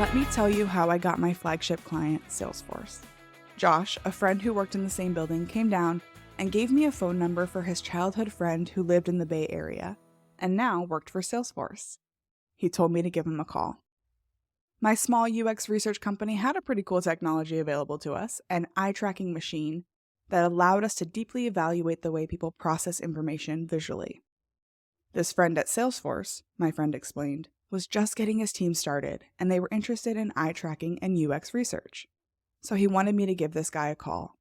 Let me tell you how I got my flagship client, Salesforce. Josh, a friend who worked in the same building, came down and gave me a phone number for his childhood friend who lived in the Bay Area and now worked for Salesforce. He told me to give him a call. My small UX research company had a pretty cool technology available to us, an eye tracking machine that allowed us to deeply evaluate the way people process information visually. This friend at Salesforce, my friend explained, was just getting his team started, and they were interested in eye tracking and UX research. So he wanted me to give this guy a call.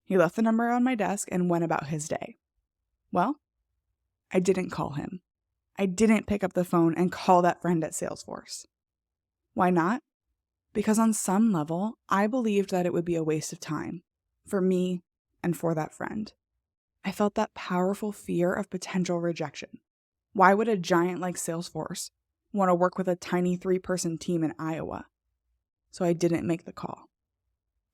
He left the number on my desk and went about his day. Well, I didn't call him. I didn't pick up the phone and call that friend at Salesforce. Why not? Because on some level, I believed that it would be a waste of time for me and for that friend. I felt that powerful fear of potential rejection. Why would a giant like Salesforce want to work with a tiny 3-person team in Iowa? So I didn't make the call.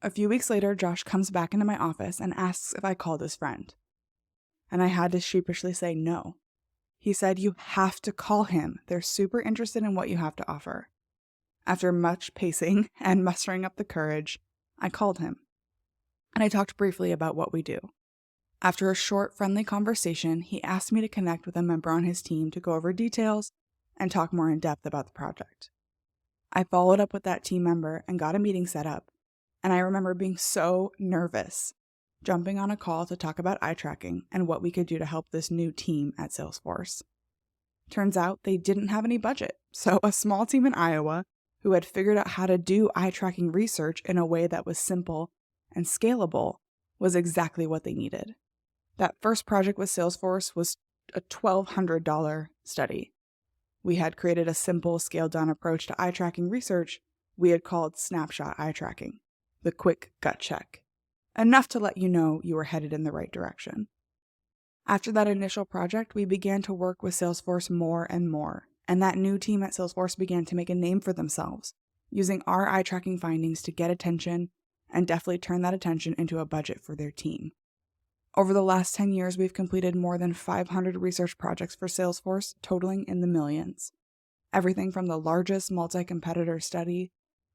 A few weeks later, Josh comes back into my office and asks if I called his friend. And I had to sheepishly say no. He said, "You have to call him. They're super interested in what you have to offer." After much pacing and mustering up the courage, I called him. And I talked briefly about what we do. After a short, friendly conversation, he asked me to connect with a member on his team to go over details and talk more in depth about the project. I followed up with that team member and got a meeting set up, and I remember being so nervous, jumping on a call to talk about eye tracking and what we could do to help this new team at Salesforce. Turns out they didn't have any budget, so a small team in Iowa who had figured out how to do eye tracking research in a way that was simple and scalable was exactly what they needed. That first project with Salesforce was a $1,200 study. We had created a simple, scaled-down approach to eye tracking research we had called snapshot eye tracking, the quick gut check, enough to let you know you were headed in the right direction. After that initial project, we began to work with Salesforce more and more, and that new team at Salesforce began to make a name for themselves, using our eye tracking findings to get attention and definitely turn that attention into a budget for their team. Over the last 10 years, we've completed more than 500 research projects for Salesforce, totaling in the millions. Everything from the largest multi-competitor study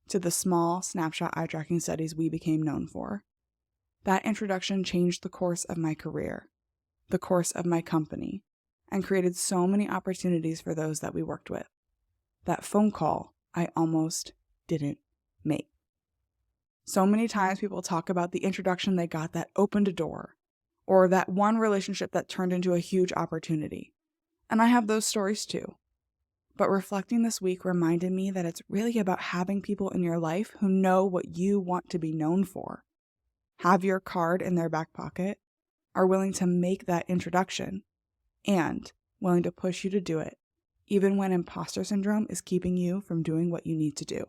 to the small snapshot eye tracking studies we became known for. That introduction changed the course of my career, the course of my company, and created so many opportunities for those that we worked with. That phone call I almost didn't make. So many times people talk about the introduction they got that opened a door, or that one relationship that turned into a huge opportunity. And I have those stories too. But reflecting this week reminded me that it's really about having people in your life who know what you want to be known for, have your card in their back pocket, are willing to make that introduction, and willing to push you to do it, even when imposter syndrome is keeping you from doing what you need to do.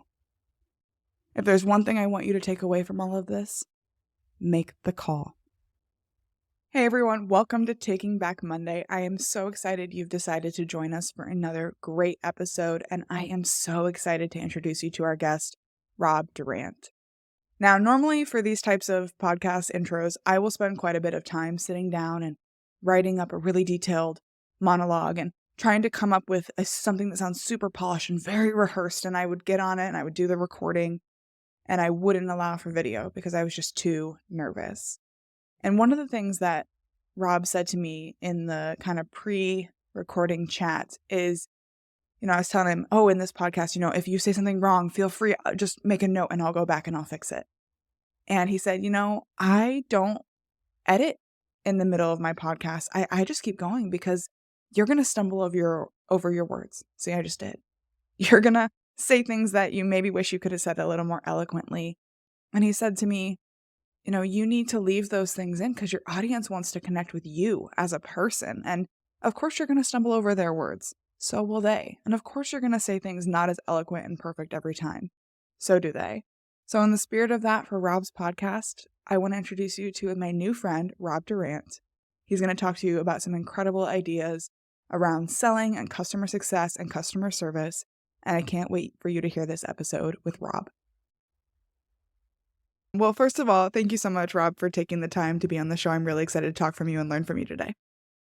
If there's one thing I want you to take away from all of this, make the call. Hey everyone, welcome to Taking Back Monday. I am so excited you've decided to join us for another great episode, and I am so excited to introduce you to our guest, Rob Durant. Now, normally for these types of podcast intros, I will spend quite a bit of time sitting down and writing up a really detailed monologue and trying to come up with something that sounds super polished and very rehearsed, and I would get on it and I would do the recording, and I wouldn't allow for video because I was just too nervous. And one of the things that Rob said to me in the kind of pre-recording chat is, I was telling him, in this podcast, if you say something wrong, feel free, just make a note and I'll go back and I'll fix it. And he said, I don't edit in the middle of my podcast. I just keep going because you're going to stumble over your words. See, I just did. You're going to say things that you maybe wish you could have said a little more eloquently. And he said to me, you need to leave those things in because your audience wants to connect with you as a person. And of course, you're going to stumble over their words. So will they. And of course, you're going to say things not as eloquent and perfect every time. So do they. So in the spirit of that, for Rob's podcast, I want to introduce you to my new friend, Rob Durant. He's going to talk to you about some incredible ideas around selling and customer success and customer service. And I can't wait for you to hear this episode with Rob. Well, first of all, thank you so much, Rob, for taking the time to be on the show. I'm really excited to talk from you and learn from you today.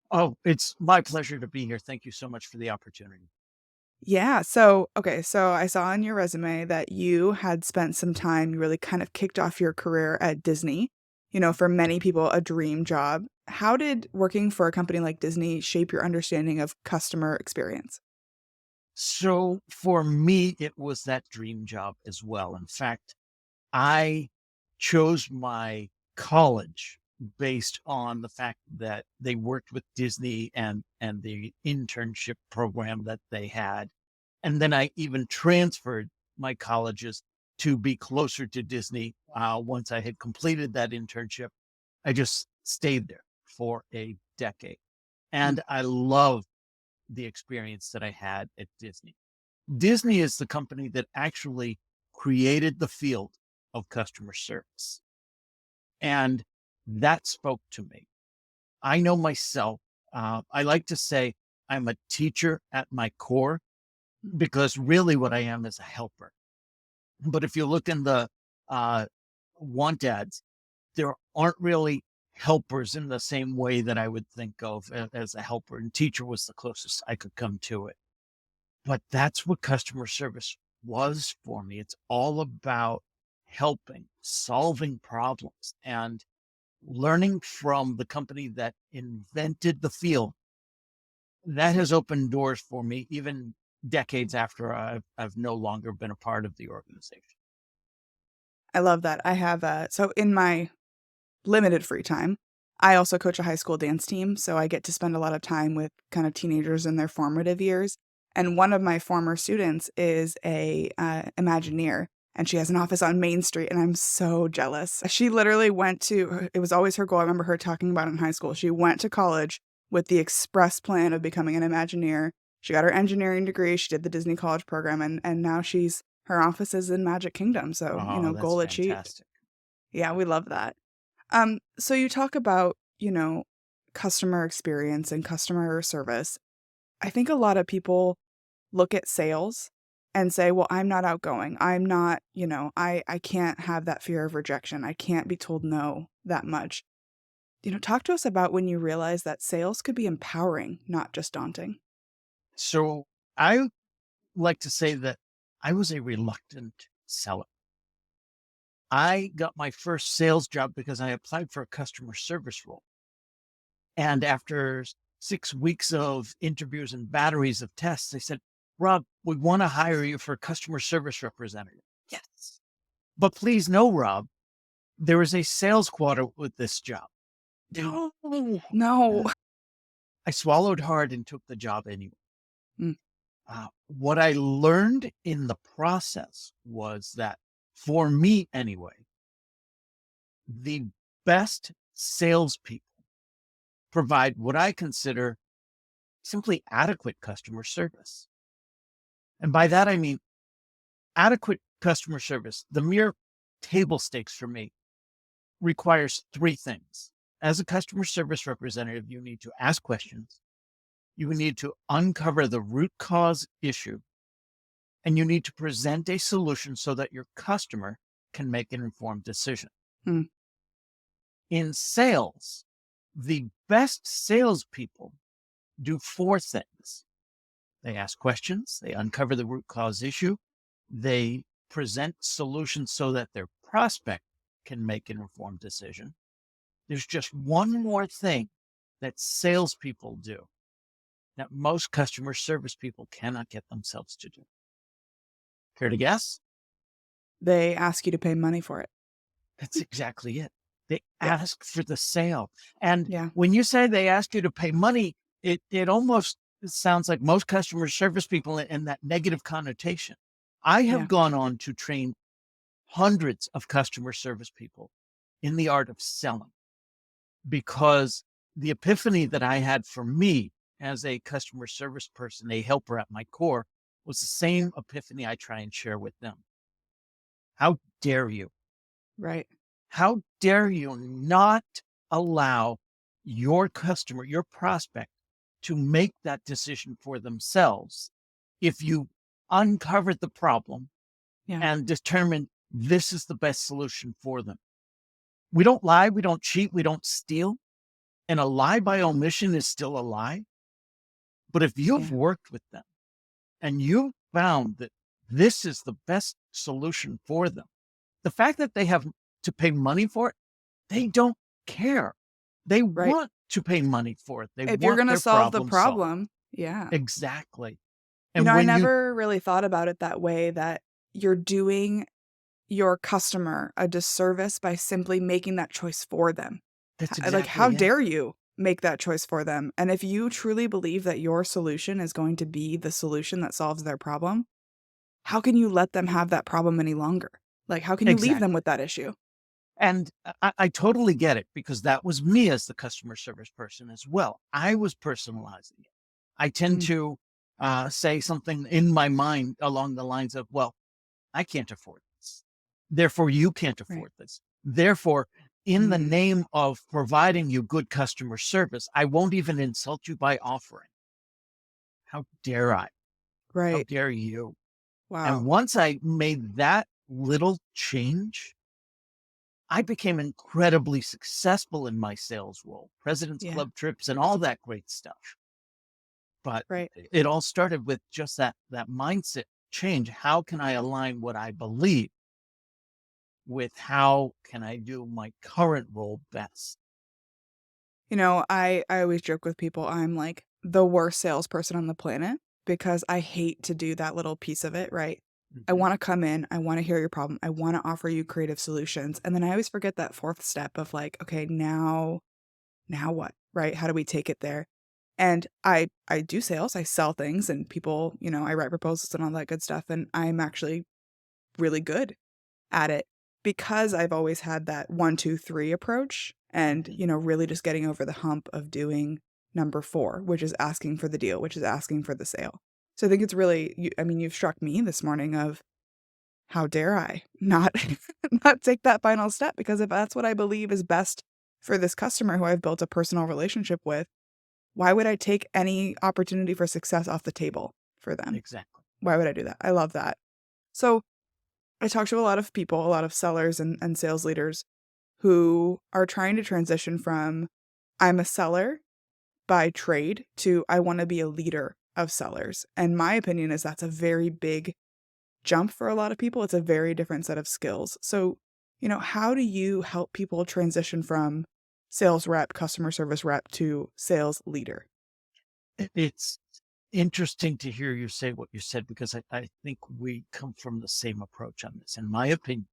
Oh, it's my pleasure to be here. Thank you so much for the opportunity. Yeah. So, okay. So I saw on your resume that you had spent some time, you really kind of kicked off your career at Disney, for many people, a dream job. How did working for a company like Disney shape your understanding of customer experience? So for me, it was that dream job as well. In fact, I chose my college based on the fact that they worked with Disney and the internship program that they had. And then I even transferred my colleges to be closer to Disney. Once I had completed that internship, I just stayed there for a decade. Mm. And I love the experience that I had at Disney. Disney is the company that actually created the field of customer service. And that spoke to me. I know myself. I like to say I'm a teacher at my core because really what I am is a helper. But if you look in the uh, want ads, there aren't really helpers in the same way that I would think of as a helper. And teacher was the closest I could come to it. But that's what customer service was for me. It's all about helping, solving problems, and learning from the company that invented the field. That has opened doors for me even decades after I've no longer been a part of the organization. I love that. I have so in my limited free time, I also coach a high school dance team, so I get to spend a lot of time with kind of teenagers in their formative years. And one of my former students is a Imagineer, and she has an office on Main Street, and I'm so jealous. She literally went to it was always her goal. I remember her talking about it in high school. She went to college with the express plan of becoming an Imagineer. She got her engineering degree. She did the Disney College program, and now her office is in Magic Kingdom. So Oh, that's goal achieved. fantastic. Yeah, we love that. So you talk about, customer experience and customer service. I think a lot of people look at sales and say, well, I'm not outgoing. I'm not, I can't have that fear of rejection. I can't be told no that much. Talk to us about when you realize that sales could be empowering, not just daunting. So I like to say that I was a reluctant seller. I got my first sales job because I applied for a customer service role. And after 6 weeks of interviews and batteries of tests, they said, Rob, we want to hire you for customer service representative. Yes. But please know, Rob, there is a sales quota with this job. Mm. No. No. I swallowed hard and took the job anyway. Mm. What I learned in the process was that for me anyway, the best salespeople provide what I consider simply adequate customer service. And by that, I mean adequate customer service. The mere table stakes for me requires three things. As a customer service representative, you need to ask questions, you need to uncover the root cause issue, and you need to present a solution so that your customer can make an informed decision. Mm. In sales, the best salespeople do four things. They ask questions, they uncover the root cause issue, they present solutions so that their prospect can make an informed decision. There's just one more thing that salespeople do that most customer service people cannot get themselves to do. Care to guess? They ask you to pay money for it. That's exactly it. They Yeah. ask for the sale. And Yeah. when you say they ask you to pay money, it almost sounds like most customer service people in that negative connotation. I have Yeah. gone on to train hundreds of customer service people in the art of selling because the epiphany that I had for me as a customer service person, a helper at my core, was the same epiphany I try and share with them. How dare you? Right. How dare you not allow your customer, your prospect, to make that decision for themselves if you uncovered the problem Yeah. and determined this is the best solution for them? We don't lie, we don't cheat, we don't steal. And a lie by omission is still a lie. But if you've Yeah. worked with them and you found that this is the best solution for them. The fact that they have to pay money for it, they don't care. They Right. want to pay money for it. They If you're want going to their solve the problem solved. problem, yeah. Exactly. You And know, I when you never really thought about it that way, that you're doing your customer a disservice by simply making that choice for them. That's Like, how exactly it. dare you make that choice for them? And if you truly believe that your solution is going to be the solution that solves their problem, how can you let them have that problem any longer? Like, how can you leave them Exactly. with that issue? And I totally get it, because that was me as the customer service person as well. I was personalizing it. I tend Mm, to say something in my mind along the lines of, well, I can't afford this. Therefore, you can't right. afford this. Therefore, in the Mm, name of providing you good customer service, I won't even insult you by offering. How dare I? How right. dare you? And Wow. once I made that little change, I became incredibly successful in my sales role, President's Yeah. Club trips and all that great stuff. But Right. it all started with just that mindset change. How can I align what I believe with how can I do my current role best? You know, I always joke with people, I'm like the worst salesperson on the planet because I hate to do that little piece of it, right? I Mhm. want to come in, I want to hear your problem, I want to offer you creative solutions. And then I always forget that fourth step of like, okay, now what? Right? How do we take it there? And I do sales, I sell things and people, you know, I write proposals and all that good stuff. And I'm actually really good at it because I've always had that 1, 2, 3 approach and, Mhm. you know, really just getting over the hump of doing number 4, which is asking for the deal, which is asking for the sale. So I think it's really I mean, you've struck me this morning of how dare I not not take that final step, because if that's what I believe is best for this customer who I've built a personal relationship with, why would I take any opportunity for success off the table for them? Exactly. Why would I do that? I love that. So I talk to a lot of people, a lot of sellers and sales leaders who are trying to transition from I'm a seller by trade to I want to be a leader of sellers. And my opinion is that's a very big jump for a lot of people. It's a very different set of skills. So, you know, how do you help people transition from sales rep, customer service rep to sales leader? It's interesting to hear you say what you said, because I think we come from the same approach on this. In my opinion,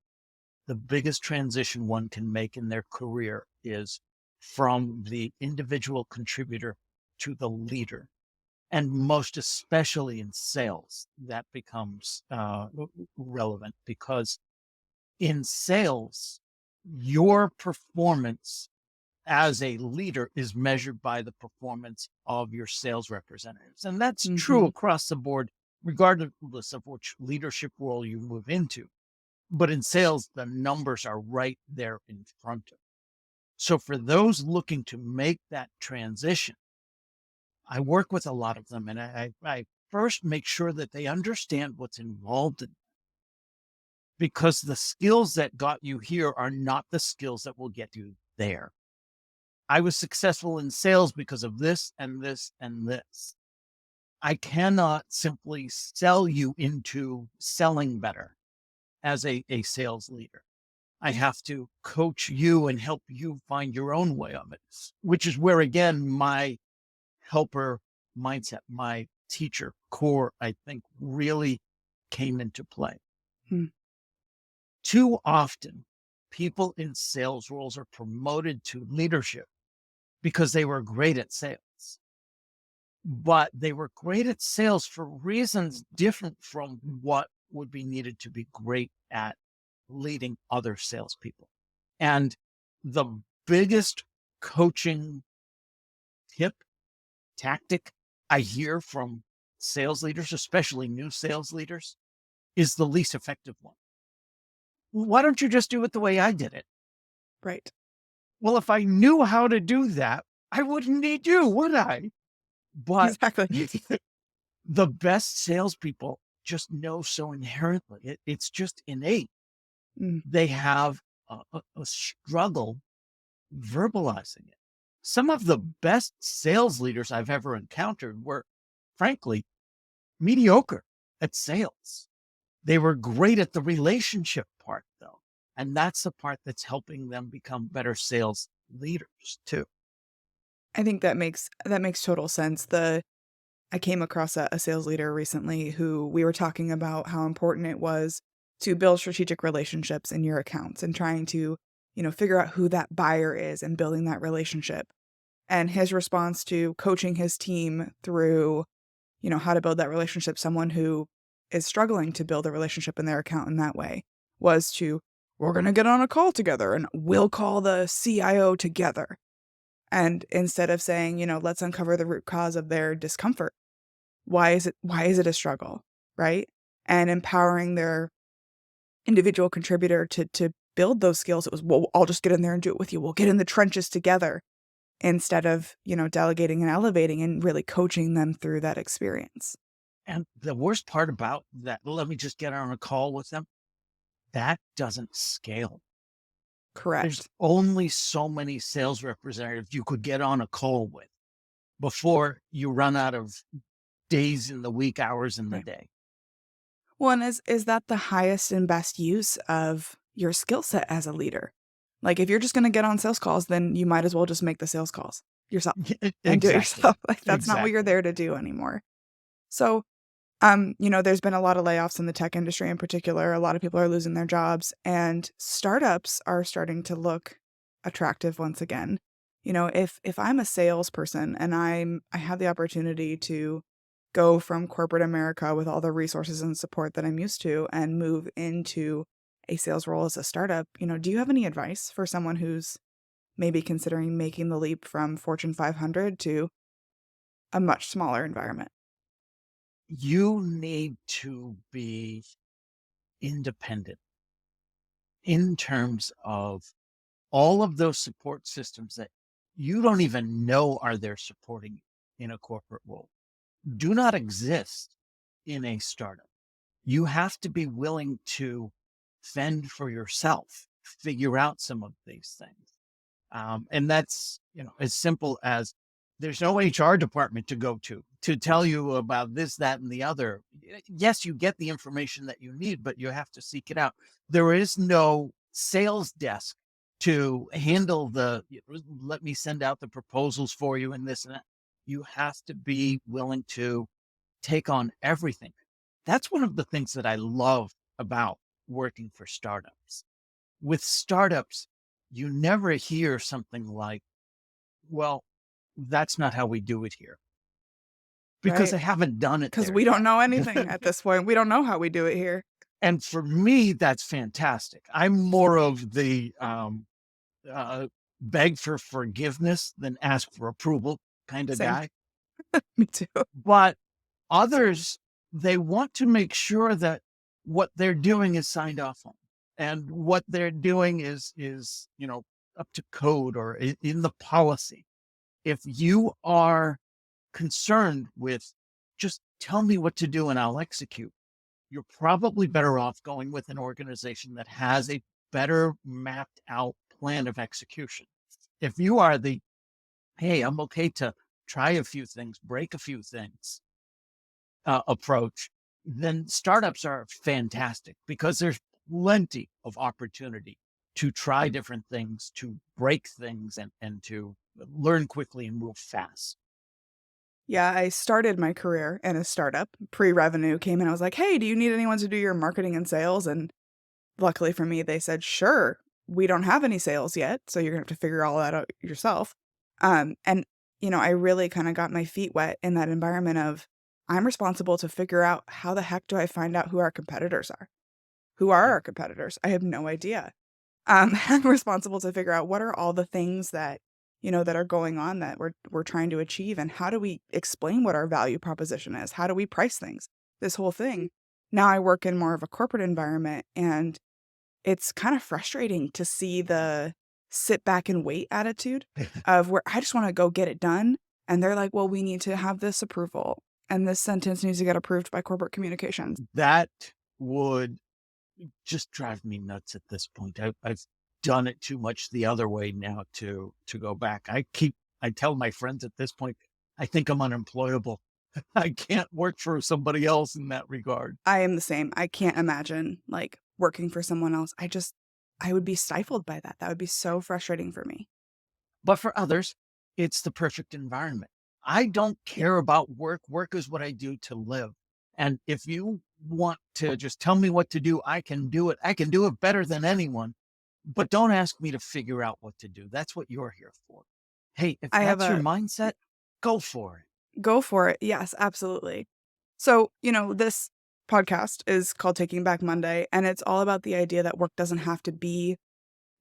the biggest transition one can make in their career is from the individual contributor to the leader. And most especially in sales, that becomes relevant, because in sales, your performance as a leader is measured by the performance of your sales representatives. And that's true Mhm. across the board, regardless of which leadership role you move into. But in sales, the numbers are right there in front of you. So for those looking to make that transition, I work with a lot of them, and I first make sure that they understand what's involved in, because the skills that got you here are not the skills that will get you there. I was successful in sales because of this and this and this. I cannot simply sell you into selling better as a sales leader. I have to coach you and help you find your own way of it, which is where, again, my helper mindset, my teacher core, I think, really came into play. Hmm. Too often, people in sales roles are promoted to leadership because they were great at sales, but they were great at sales for reasons different from what would be needed to be great at leading other salespeople. And the biggest coaching tip, tactic I hear from sales leaders, especially new sales leaders, is the least effective one. Why don't you just do it the way I did it? Right. Well, if I knew how to do that, I wouldn't need you, would I? But Exactly. the best salespeople just know so inherently. It's just innate. Mm, They have a struggle verbalizing it. Some of the best sales leaders I've ever encountered were, frankly, mediocre at sales. They were great at the relationship part, though. And that's the part that's helping them become better sales leaders too. I think that makes total sense. I came across a sales leader recently who we were talking about how important it was to build strategic relationships in your accounts and trying to, figure out who that buyer is and building that relationship. And his response to coaching his team through, how to build that relationship, someone who is struggling to build a relationship in their account in that way, was to, we're going to get on a call together and we'll call the CIO together. And instead of saying, let's uncover the root cause of their discomfort. Why is it a struggle, right? And empowering their individual contributor to build those skills. It was, well, I'll just get in there and do it with you. We'll get in the trenches together instead of, delegating and elevating and really coaching them through that experience. And the worst part about that, let me just get on a call with them, that doesn't scale. There's Correct. only so many sales representatives you could get on a call with before you run out of days in the week, hours in the Right. day. Well, and is that the highest and best use of your skill set as a leader? Like, if you're just going to get on sales calls, then you might as well just make the sales calls yourself and do it Exactly. yourself. Like, that's not what you're Exactly. there to do anymore. So, there's been a lot of layoffs in the tech industry in particular. A lot of people are losing their jobs, and startups are starting to look attractive once again. If I'm a salesperson and I have the opportunity to go from corporate America with all the resources and support that I'm used to and move into a sales role as a startup, do you have any advice for someone who's maybe considering making the leap from Fortune 500 to a much smaller environment? You need to be independent in terms of all of those support systems that you don't even know are there supporting you in a corporate role do not exist in a startup. You have to be willing to fend for yourself, figure out some of these things. And that's, as simple as there's no HR department to go to tell you about this, that, and the other. Yes, you get the information that you need, but you have to seek it out. There is no sales desk to handle let me send out the proposals for you and this and that. You have to be willing to take on everything. That's one of the things that I love about working for startups. With startups, you never hear something like, well, that's not how we do it here, because Right? I haven't done it Because there we don't yet. know anything at this point. We don't know how we do it here. And for me, that's fantastic. I'm more of the uh, beg for forgiveness than ask for approval kind of Same. guy. Me too. But others, they want to make sure that what they're doing is signed off on, and what they're doing is up to code or in the policy. If you are concerned with just tell me what to do and I'll execute, you're probably better off going with an organization that has a better mapped out plan of execution. If you are the, hey, I'm okay to try a few things, break a few things approach, then startups are fantastic because there's plenty of opportunity to try different things, to break things, and to learn quickly and move fast. Yeah, I started my career in a startup. Pre-revenue came in. I was like, "Hey, do you need anyone to do your marketing and sales?" And luckily for me, they said, "Sure. We don't have any sales yet, so you're gonna have to figure all that out yourself." And I really kind of got my feet wet in that environment of I'm responsible to figure out how the heck do I find out who our competitors are? Who are Yep. our competitors? I have no idea. I'm responsible to figure out what are all the things that, that are going on that we're trying to achieve, and how do we explain what our value proposition is? How do we price things? This whole thing. Now I work in more of a corporate environment, and it's kind of frustrating to see the sit back and wait attitude of where I just want to go get it done. And they're like, well, we need to have this approval, and this sentence needs to get approved by corporate communications. That would just drive me nuts at this point. I've done it too much the other way now to go back. I tell my friends at this point, I think I'm unemployable. I can't work for somebody else in that regard. I am the same. I can't imagine, like, working for someone else. I would be stifled by that. That would be so frustrating for me. But for others, it's the perfect environment. I don't Yeah. care about work. Work is what I do to live. And if you want to just tell me what to do, I can do it. I can do it better than anyone. But don't ask me to figure out what to do. That's what you're here for. Hey, if I have that's your a mindset, go for it. Go for it. Yes, absolutely. So, this podcast is called Taking Back Monday, and it's all about the idea that work doesn't have to be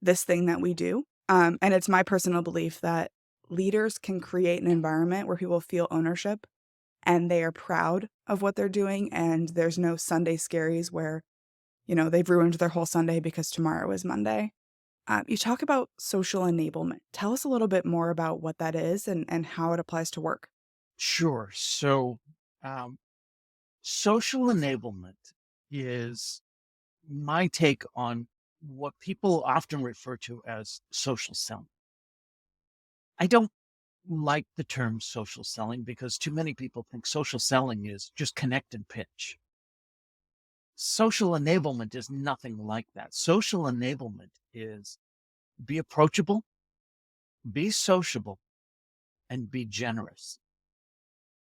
this thing that we do. And it's my personal belief that leaders can create an environment where people feel ownership and they are proud of what they're doing. And there's no Sunday scaries where, they've ruined their whole Sunday because tomorrow is Monday. You talk about social enablement. Tell us a little bit more about what that is and how it applies to work. Sure. So, um, social enablement is my take on what people often refer to as social selling. I don't like the term social selling because too many people think social selling is just connect and pitch. Social enablement is nothing like that. Social enablement is be approachable, be sociable, and be generous.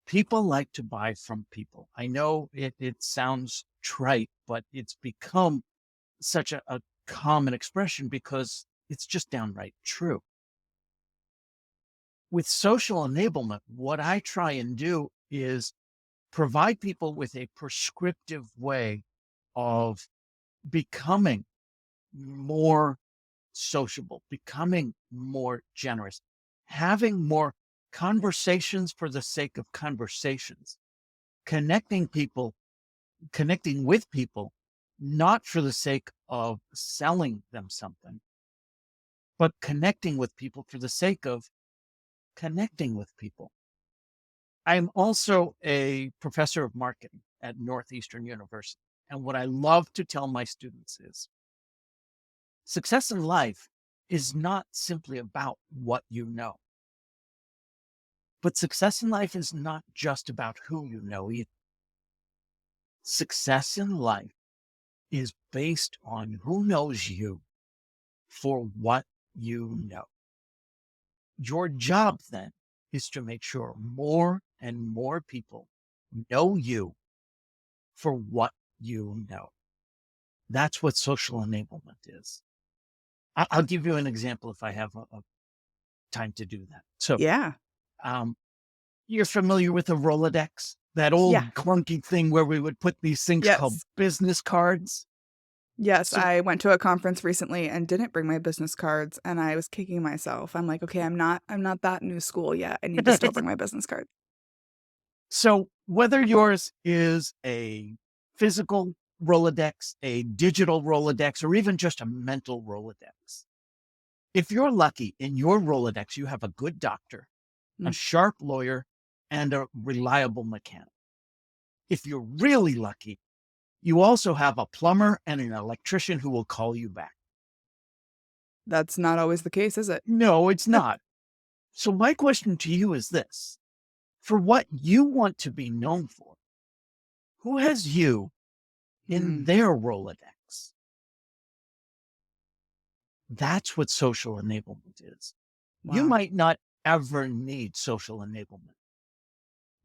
People like to buy from people. I know it sounds trite, but it's become such a common expression because it's just downright true. With social enablement, what I try and do is provide people with a prescriptive way of becoming more sociable, becoming more generous, having more conversations for the sake of conversations, connecting people, connecting with people, not for the sake of selling them something, but connecting with people for the sake of connecting with people. I'm also a professor of marketing at Northeastern University. And what I love to tell my students is success in life is not simply about what you know, but success in life is not just about who you know either. Success in life is based on who knows you for what you know. Your job then is to make sure more and more people know you for what you know. That's what social enablement is. I'll give you an example if I have a time to do that. So, Yeah. um, you're familiar with a Rolodex, that Yeah. old clunky thing where we would put these things called Yes. business cards. Yes, So, I went to a conference recently and didn't bring my business cards, and I was kicking myself. I'm like, "Okay, I'm not that new school yet. I need to still bring my business card." so whether yours is a physical Rolodex, a digital Rolodex, or even just a mental Rolodex, if you're lucky in your Rolodex, you have a good doctor, a Mm, sharp lawyer, and a reliable mechanic. If you're really lucky, you also have a plumber and an electrician who will call you back. that's not always the case, is it? No, it's not. So, my question to you is this: for what you want to be known for, who has you in Mm, their Rolodex? That's what social enablement is. You wow. might not ever need social enablement,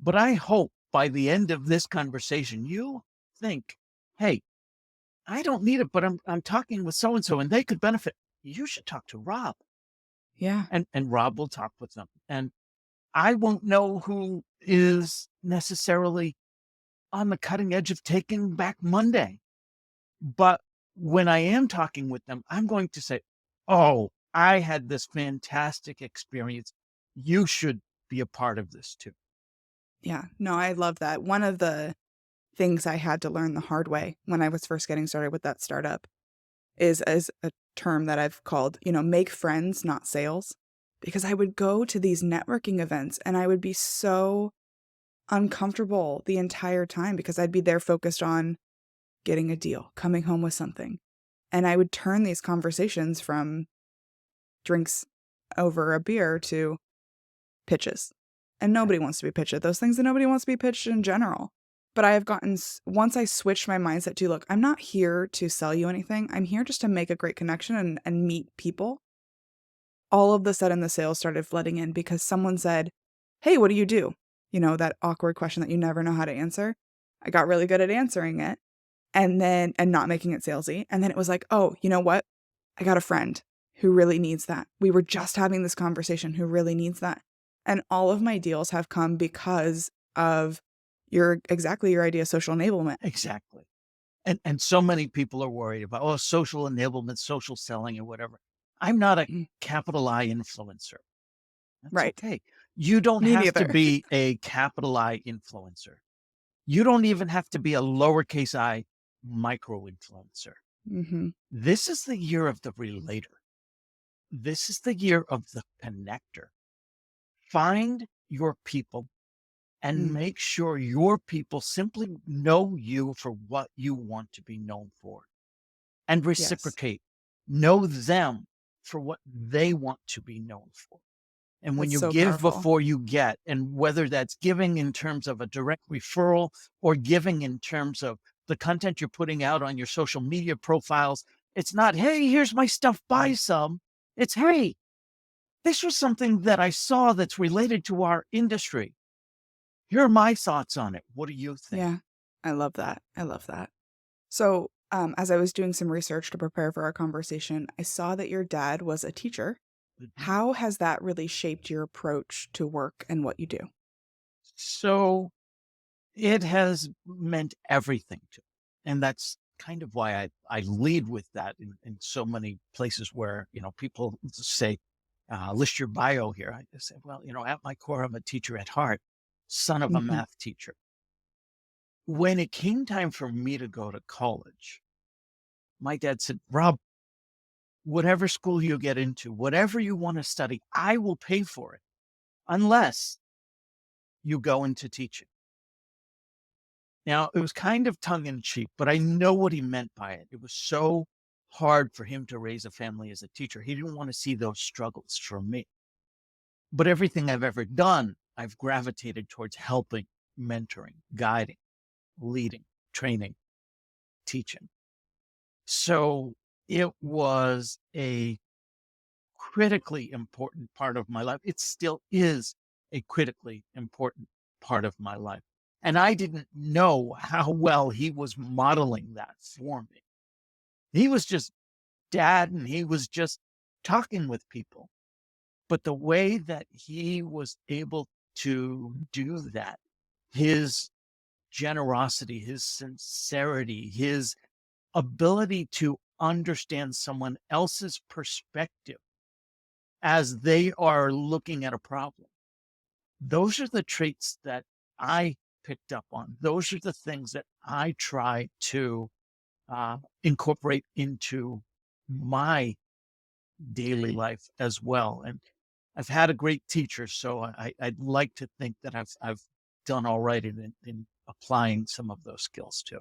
but I hope by the end of this conversation, you think, hey, I don't need it, but I'm talking with so and so and they could benefit. You should talk to Rob. Yeah. And Rob will talk with them. And I won't know who is necessarily on the cutting edge of Taking Back Monday. But when I am talking with them, I'm going to say, "Oh, I had this fantastic experience. You should be a part of this too." Yeah. No, I love that. One of the things I had to learn the hard way when I was first getting started with that startup is as a term that I've called, make friends, not sales. Because I would go to these networking events and I would be so uncomfortable the entire time because I'd be there focused on getting a deal, coming home with something. And I would turn these conversations from drinks over a beer to pitches. And Right. nobody wants to be pitched at those things, and nobody wants to be pitched in general. But I have gotten, once I switched my mindset to, look, I'm not here to sell you anything. I'm here just to make a great connection and meet people. All of the sudden, the sales started flooding in because someone said, "Hey, what do you do?" You know, that awkward question that you never know how to answer. I got really good at answering it and not making it salesy. And then it was like, "Oh, you know what? I got a friend who really needs that. We were just having this conversation who really needs that." And all of my deals have come because of your idea, social enablement. Exactly. And so many people are worried about, oh, social enablement, social selling, or whatever. I'm not a Mm, capital I influencer. That's right. okay. You don't Me have to neither. be a capital I influencer. You don't even have to be a lowercase I micro influencer. Mhm. This is the year of the relator. This is the year of the connector. Find your people and Mm, make sure your people simply know you for what you want to be known for and yes. reciprocate. Know them for what they want to be known for. And when That's you so give powerful. before you get, and whether that's giving in terms of a direct referral or giving in terms of the content you're putting out on your social media profiles, it's not, hey, here's my stuff, buy some. It's, hey, this was something that I saw that's related to our industry. Here are my thoughts on it. What do you think? Yeah. I love that. I love that. So, as I was doing some research to prepare for our conversation, I saw that your dad was a teacher. Mhm. How has that really shaped your approach to work and what you do? So it has meant everything to me. And that's kind of why I lead with that in so many places where, people say, list your bio here. I just say, well, at my core, I'm a teacher at heart, son of a Mhm. math teacher. When it came time for me to go to college, my dad said, Rob, whatever school you get into, whatever you want to study, I will pay for it unless you go into teaching. Now, it was kind of tongue in cheek, but I know what he meant by it. It was so hard for him to raise a family as a teacher. He didn't want to see those struggles from me. But everything I've ever done, I've gravitated towards helping, mentoring, guiding, leading, training, teaching. So it was a critically important part of my life. It still is a critically important part of my life. And I didn't know how well he was modeling that for me. He was just dad and he was just talking with people. But the way that he was able to do that, his generosity, his sincerity, his ability to understand someone else's perspective as they are looking at a problem. Those are the traits that I picked up on. Those are the things that I try to incorporate into my daily life as well. And I've had a great teacher, so I'd like to think that I've done all right in applying some of those skills too.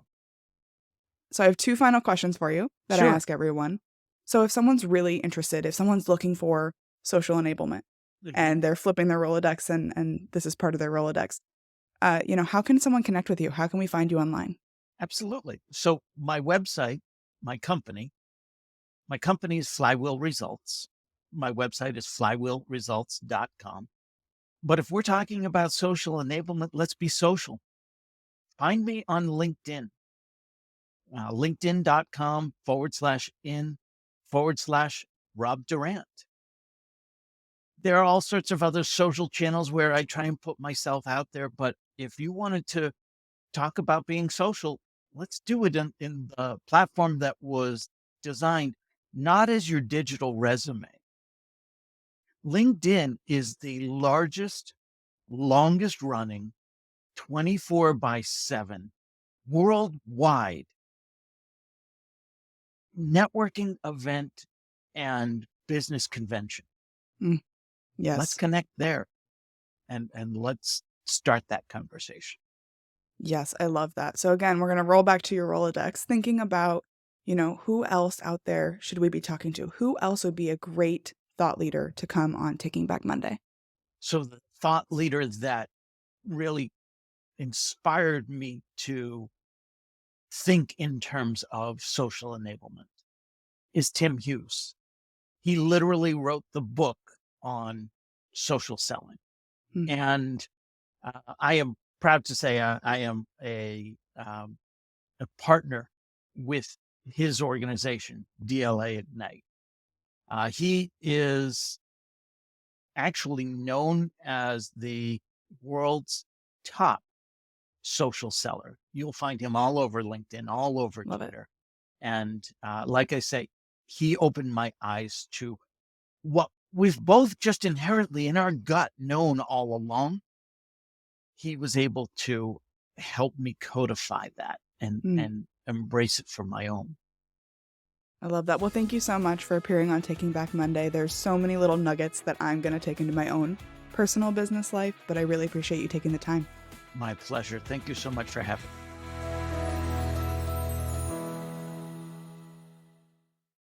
So I have two final questions for you that I Sure. ask everyone. So if someone's really interested, if someone's looking for social enablement Mhm. and they're flipping their Rolodex and this is part of their Rolodex, how can someone connect with you? How can we find you online? Absolutely. So my website, my company, my company is Flywheel Results. My website is flywheelresults.com. But if we're talking about social enablement, let's be social. Find me on LinkedIn, linkedin.com/in/Rob Durant. There are all sorts of other social channels where I try and put myself out there. But if you wanted to talk about being social, let's do it in the platform that was designed not as your digital resume. LinkedIn is the largest, longest running 24 by 7 worldwide networking event and business convention. Mm, Let's yes. connect there and let's start that conversation. Yes, I love that. So again, we're going to roll back to your Rolodex, thinking about, who else out there should we be talking to? Who else would be a great thought leader to come on Taking Back Monday? So the thought leader that really inspired me to think in terms of social enablement is Tim Hughes. He literally wrote the book on social selling. Hmm. And I am proud to say I am a partner with his organization, DLA Ignite. He is actually known as the world's top social seller. You'll find him all over LinkedIn, all over Love it. Twitter. And like I say, he opened my eyes to what we've both just inherently in our gut known all along. He was able to help me codify that and embrace it for my own. I love that. Well, thank you so much for appearing on Taking Back Monday. There's so many little nuggets that I'm going to take into my own personal business life, but I really appreciate you taking the time. My pleasure. Thank you so much for having me.